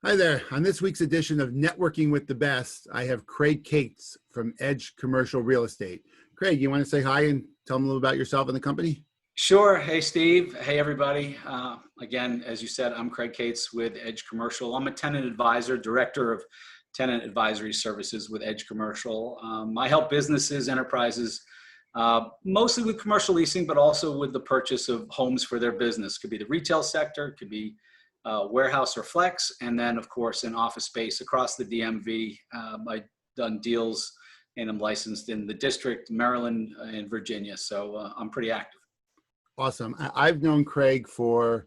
Hi there. On this week's edition of Networking with the Best, I have Craig Yates from Edge Commercial Real Estate. Craig, you want to say hi and tell them a little about yourself and the company? Sure. Hey, Steve. Hey, everybody. Again, as you said, I'm Craig Yates with Edge Commercial. I'm a tenant advisor, director of tenant advisory services with Edge Commercial. I help businesses, enterprises, mostly with commercial leasing, but also with the purchase of homes for their business. Could be the retail sector, could be warehouse or flex, and then, of course, in office space across the DMV. I've done deals and I'm licensed in the district, Maryland, and Virginia. So I'm pretty active. Awesome. I've known Craig for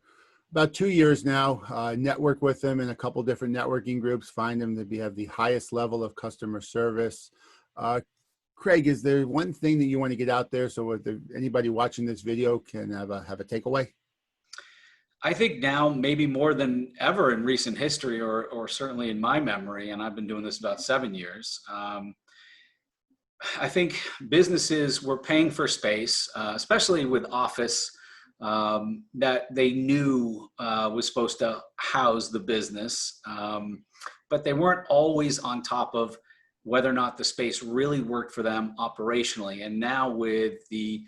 about 2 years now. Network with him in a couple different networking groups, find him to have the highest level of customer service. Craig, is there one thing that you want to get out there so anybody watching this video can have a takeaway? I think now, maybe more than ever in recent history, or certainly in my memory, and I've been doing this about 7 years, I think businesses were paying for space, especially with office, that they knew was supposed to house the business, but they weren't always on top of whether or not the space really worked for them operationally. And now with the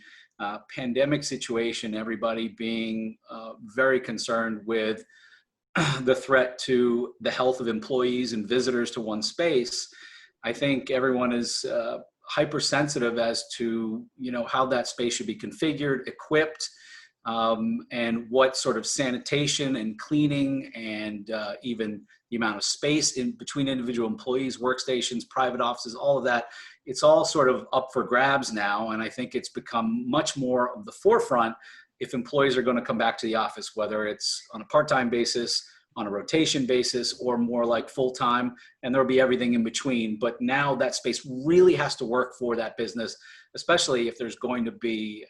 pandemic situation, everybody being very concerned with the threat to the health of employees and visitors to one space, I think everyone is hypersensitive as to how that space should be configured, equipped, and what sort of sanitation and cleaning and even the amount of space in between individual employees, workstations, private offices, all of that. It's all sort of up for grabs now, and I think it's become much more of the forefront if employees are going to come back to the office, whether it's on a part-time basis, on a rotation basis, or more like full-time, and there'll be everything in between. But now that space really has to work for that business, especially if there's going to be,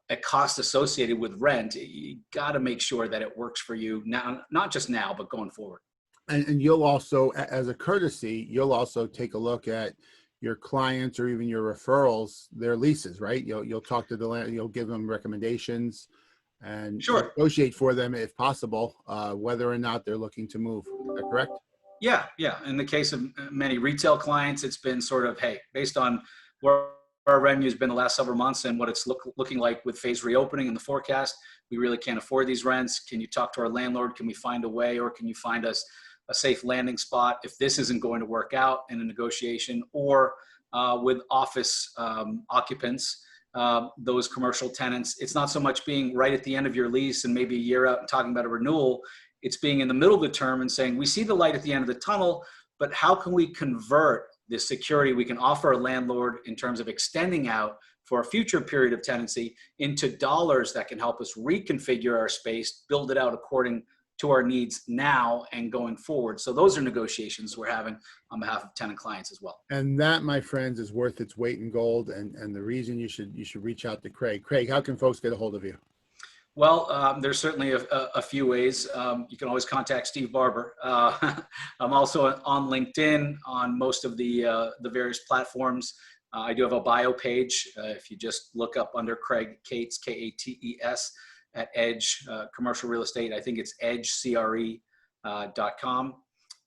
a cost associated with rent. You got to make sure that it works for you now, not just now, but going forward. And you'll also, as a courtesy, you'll also take a look at your clients or even your referrals, their leases, right? You'll talk to the land, you'll give them recommendations and Sure. negotiate for them if possible, whether or not they're looking to move. Is that correct? Yeah. In the case of many retail clients, it's been sort of, hey, based on where our revenue has been the last several months and what it's looking like with phase reopening and the forecast, we really can't afford these rents. Can you talk to our landlord? Can we find a way, or can you find us a safe landing spot if this isn't going to work out in a negotiation? Or with office occupants, those commercial tenants, it's not so much being right at the end of your lease and maybe a year out and talking about a renewal. It's being in the middle of the term and saying, we see the light at the end of the tunnel, but how can we convert the security we can offer a landlord in terms of extending out for a future period of tenancy into dollars that can help us reconfigure our space, build it out according to our needs now and going forward. So those are negotiations we're having on behalf of tenant clients as well. And that, my friends, is worth its weight in gold. And the reason you should reach out to Craig. Craig, how can folks get a hold of you? Well, there's certainly a few ways. You can always contact Steve Barber. I'm also on LinkedIn, on most of the various platforms. I do have a bio page. If you just look up under Craig Yates, Kates, at Edge Commercial Real Estate, I think it's edgecre.com.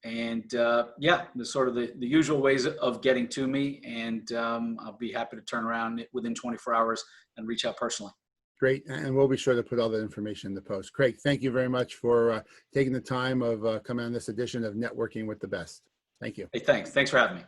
And there's sort of the usual ways of getting to me. And I'll be happy to turn around within 24 hours and reach out personally. Great. And we'll be sure to put all that information in the post. Craig, thank you very much for taking the time of coming on this edition of Networking with the Best. Thank you. Hey, thanks. Thanks for having me.